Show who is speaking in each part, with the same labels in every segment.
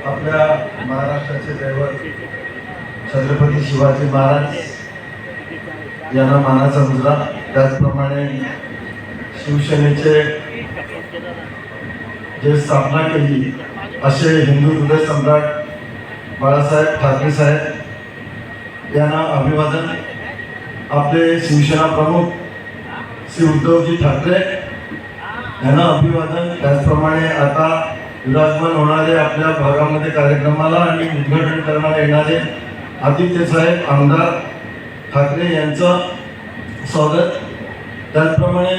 Speaker 1: आपल्या महाराष्ट्राचे दैवत छत्रपती शिवाजी महाराज यांना मानाचा मुजरा, त्याचप्रमाणे शिवसेनेचे जे स्थापना केली असे हिंदू हृदय सम्राट बाळासाहेब ठाकरे साहेब यांना अभिवादन. आपले शिवसेना प्रमुख श्री उद्धवजी ठाकरे यांना अभिवादन. त्याचप्रमाणे आता विराजमान होणारे आपल्या भागामध्ये कार्यक्रमाला आणि उद्घाटन करण्याला येणारे आदित्य साहेब आमदार ठाकरे यांचं स्वागत. त्याचप्रमाणे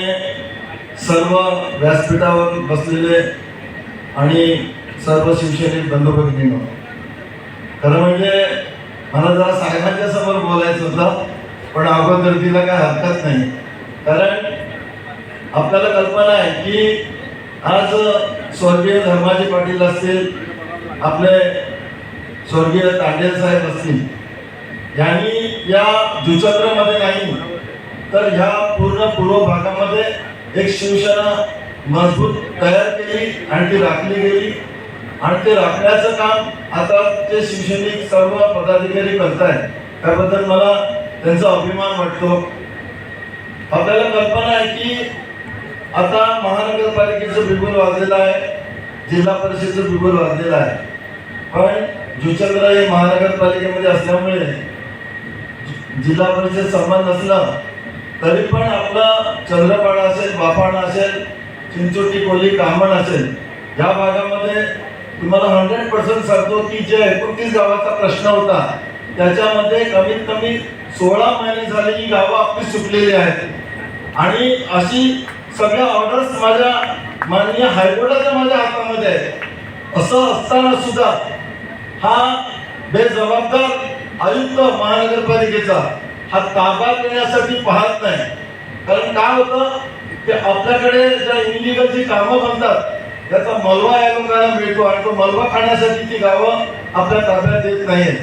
Speaker 1: सर्व व्यासपीठावर बसलेले आणि सर्व शिवसैनिक बंधू भगिनींनो, खरं म्हणजे मला जरा साहेबांच्या समोर बोलायचं होतं, पण अगोदर तिला काय हरकत नाही. कारण आपल्याला कल्पना आहे की आज स्वर्गीय धर्माजी पाटील असतील, आपले स्वर्गीय तांडेल साहेब असतील, यांनी या जुचंद्रमध्ये नाही तर ह्या पूर्ण पूर्व भागामध्ये एक शिवसेना मजबूत तयार केली आणि ती राखली गेली. आणि ते राखण्याचं काम आता ते शिवसैनिक सर्व पदाधिकारी करतायत. त्याबद्दल मला त्यांचा अभिमान वाटतो. आपल्याला कल्पना आहे की आता महानगरपालिकेचं बिगुल वाजलेलं आहे, जिल्हा परिषदेचं बिगुल वाजलेलं आहे, पण जुचंद्र हे महानगरपालिकेमध्ये असल्यामुळे जिल्हा परिषद संबंध नसलं तरी पण आपलं चंद्रपाडा असेल, बापाणा असेल, चिंचोटी, कोली, कामण असेल, या भागामध्ये तुम्हाला 100% सांगतो की जे 29 गावाचा प्रश्न होता त्याच्यामध्ये कमीत कमी 16 महिने झाले ही गावं आपली सुटलेली आहेत. आणि अशी सगळ्या ऑर्डर्स माझ्या माननीय हायकोर्टाच्या माझ्या हातामध्ये आहे. असं असताना सुद्धा हा बेजबाबदार आयुक्त महानगरपालिकेचा हा ताबा घेण्यासाठी पाहत नाही. कारण काय होतं की आपल्याकडे ज्या इनलिगल जी कामं बनतात त्याचा मलबा या लोकांना मिळतो आणि तो मलबा खाण्यासाठी ती गावं आपल्या ताब्यात येत नाहीत.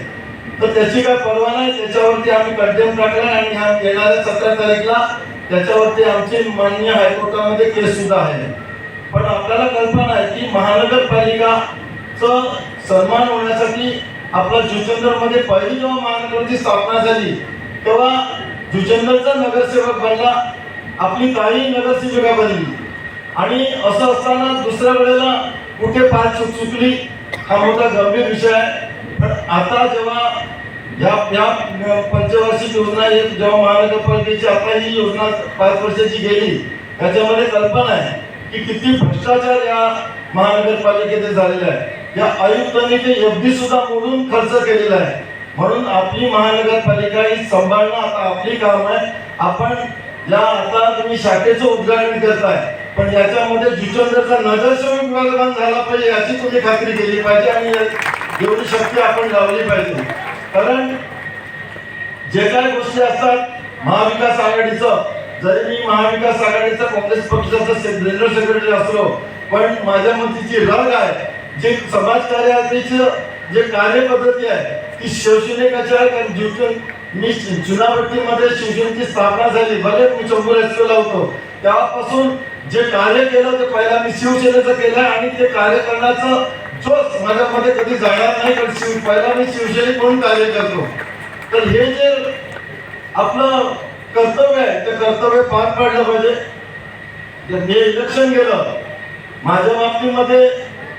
Speaker 1: तर त्याची काय पर्वा नाही. त्याच्यावरती आम्ही कंटेम टाकला आणि ह्या येणाऱ्या 17 तारीखला त्याच्यावरती आमची माननीय हायकोर्टामध्ये केस सुद्धा आहे. पण आपल्याला कल्पना आहे की महानगरपालिकाचं सन्मान होण्यासाठी आपला जुचंद्रमध्ये पहिली जेव्हा महानगरची स्थापना झाली तेव्हा जुचंद्रचा नगरसेवक बनला, आपली ताई नगरसेविका बनली. आणि असं असताना दुसऱ्या वेळेला कुठे पाय चुकली हा मोठा गंभीर विषय आहे. पण आता जेव्हा या पंचवार्षिक योजना जेव्हा महानगरपालिकेची आता ही योजना 5 वर्षाची गेली त्याच्यामध्ये कल्पना आहे की किती भ्रष्टाचार या महानगरपालिकेत झालेला आहे. या आयुक्तांनी ते FD सुद्धा मोडून खर्च केलेला आहे. म्हणून आपली महानगरपालिका ही सांभाळणं आता आपली काम आहे. आपण या आता तुम्ही शाखेचं उद्घाटन करताय पण याच्यामध्ये जुचंद्रचा नगरसेवक विभाग झाला पाहिजे याची तुम्ही खात्री केली पाहिजे आणि एवढी शक्ती आपण लावली पाहिजे. कारण जे काही गोष्टी असतात महाविकास आघाडीचं, जरी मी महाविकास आघाडीचा काँग्रेस पक्षाचा जनरल सेक्रेटरी असलो पण माझ्या मतीची रग आहे जे समाजकार्याचं जे कार्यपद्धती आहे ती शिवसेनेच्या मी चुनावटीमध्ये शिवसेनेची स्थापना झाली, भले मी चंबूर एसपीला होतो तेव्हापासून जे कार्य केलं ते पहिला मी शिवसेनेचं केलं आणि ते कार्य करण्याचं जोश माझ्यामध्ये कधी जाणार नाही. पण पहिला मी शिवसैनिक म्हणून कार्य करतो. तर हे जे आपलं कर्तव्य आहे ते कर्तव्य पार पाडलं पाहिजे. हे इलेक्शन गेलं माझ्या बाबतीमध्ये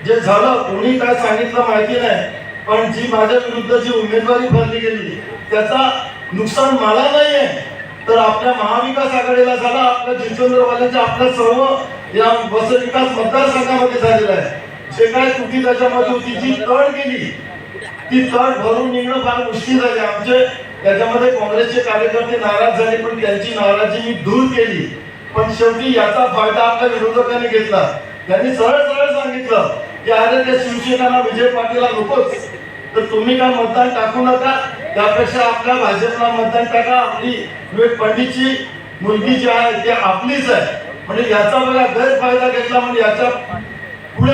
Speaker 1: जे झालं कोणी काय सांगितलं माहिती नाही, पण जी माझ्या विरुद्ध जी उमेदवारी भरली गेली त्याचा नुकसान मला नाही आहे तर आपल्या महाविकास आघाडीला झाला, आपल्या जुचंद्रवाल्यांच्या आपल्या सर्व या वसविकास मतदारसंघामध्ये झालेला आहे. जे काय त्रुटी त्याच्यामध्ये होती जी तड गेली ती तड भरून निघणं फार मुश्किल झाली. आमचे त्याच्यामध्ये काँग्रेसचे कार्यकर्ते नाराज झाले पण त्यांची नाराजी मी दूर केली. पण शेवटी याचा फायदा आपल्या विरोधकांनी घेतला. त्यांनी सरळ सरळ सांगितलं की अरे त्या शिवसेनेला विजय पाटीलला नकोच तर तुम्ही काय मतदान टाकू नका, त्यापेक्षा आपल्या भाजपला मतदान टाका. आपली विवेक पंडितची मुलगी जी आहे ती आपलीच आहे. म्हणजे याचा बघा गैरफायदा घेतला. म्हणजे याच्या पुढे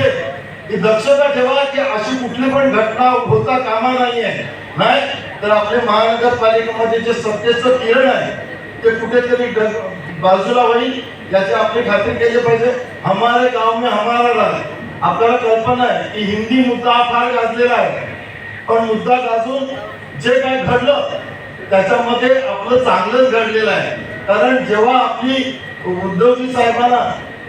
Speaker 1: ही दक्षता ठेवा की अशी कुठली पण घटना होता कामा नाहीये. नाही तर आपल्या महानगरपालिकेमध्ये जे सत्तेचं किरण आहे ते कुठेतरी बाजूला होईल याची आपली खात्री केली पाहिजे. हमारे गाव में हमारा राज, आपल्याला कल्पना आहे की हिंदी मुद्दा हा फार गाजलेला आहे, पण मुद्दा गाजून जे काय घडलं त्याच्यामध्ये आपलं चांगलंच घडलेलं आहे. कारण जेव्हा आपली उद्धवजी साहेबांना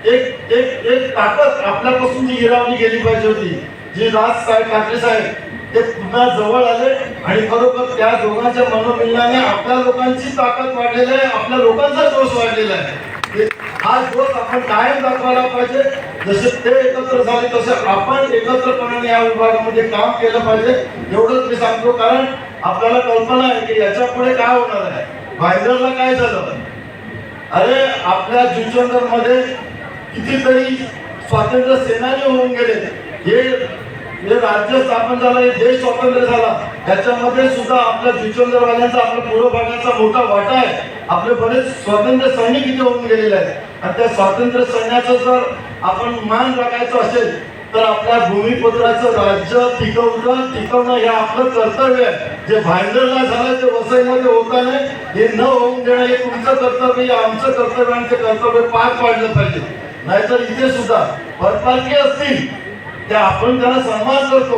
Speaker 1: एक एक एक ताकद आपल्यापासून जी हिरावली गेली पाहिजे होती, जी राज साहेब ठाकरे साहेब ते पुन्हा जवळ आले आणि खरोखर त्या दोघांच्या मनोमिलनाने आपल्या लोकांची ताकद वाढलेली आहे, आपल्या लोकांचा जोश वाढलेला आहे. हा जोश आपण कायम दाखवायला पाहिजे. जसे ते एकत्र झाले तसे आपण एकत्रपणाने या विभागामध्ये काम केलं पाहिजे, एवढंच मी सांगतो. कारण आपल्याला कल्पना आहे की याच्या पुढे काय होणार आहे. भाईंदरला काय झालं, अरे आपल्या जुचंदर मध्ये कितीतरी स्वातंत्र्य सेनानी होऊन गेले. हे राज्य स्थापन झालं, हे देश स्वातंत्र्य झाला, त्याच्यामध्ये सुद्धा आपल्या जुचंदरवाल्यांचा आपल्या पूर्व भागाचा मोठा वाटा आहे. आपले बरेच स्वातंत्र्य सैनिक इथे होऊन गेलेले आहेत आणि त्या स्वातंत्र्य सैन्याचा जर आपण मान राखायचं असेल तर आपल्या भूमिपुत्राचं राज्य टिकवणं हे आपलं कर्तव्य आहे. जे भाईंदरला झालं ते वसईमध्ये होता नाही, हे न होऊन देणं हे तुमचं कर्तव्य, हे आमचं कर्तव्य आणि ते कर्तव्य पार पाडलं पाहिजे. नाहीतर इथे सुद्धा परपालकी असतील त्या आपण त्यांना सन्मान करतो,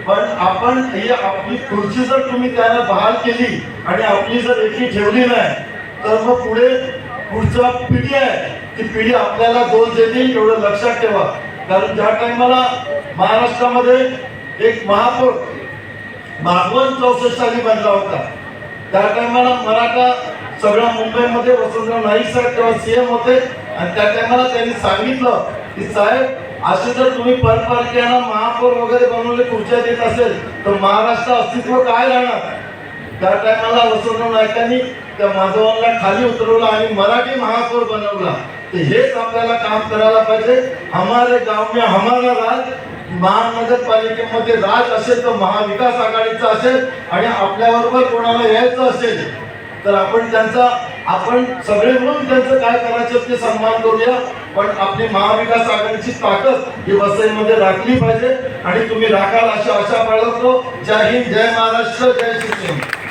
Speaker 1: पण आपण ही आपली खुर्ची जर तुम्ही त्यांना बहाल केली आणि आपली जर एकी ठेवली नाही तर मग पुढच्या पिढी आहे ती पिढी आपल्याला दोष देतील, एवढं लक्षात ठेवा. कारण ज्या टाइमाला महाराष्ट्रामध्ये एक महापौर मागवण 64 साली बनला होता, त्या टाइमाला मराठा सगळ्या मुंबईमध्ये वसंतराव नाईक साहेब तेव्हा सीएम होते आणि त्या टाइमाला त्यांनी सांगितलं की साहेब असे जर तुम्ही परपालकीयांना महापौर वगैरे बनवले खुर्च्या देत असेल तर महाराष्ट्र अस्तित्व काय राहणार. त्या टायमाला वसंतराव नाईकांनी त्या माधवांना खाली उतरवलं आणि मराठी महापौर बनवला. तर हेच आपल्याला काम करायला पाहिजे. हमारे गाव में हमारा राज, महानगरपालिकेमध्ये राज असेल तर महाविकास आघाडीचा असेल आणि आपल्याबरोबर कोणाला यायचं असेल तर आपण सगळे मिळून त्यांचं काय करायचं ते सन्मान करूया. पण आपली महाविकास आघाडीची ताकद ही वसईमध्ये राखली पाहिजे आणि तुम्ही राखाल अशी आशा बाळगतो. जय हिंद, जय महाराष्ट्र, जय शिवसेना.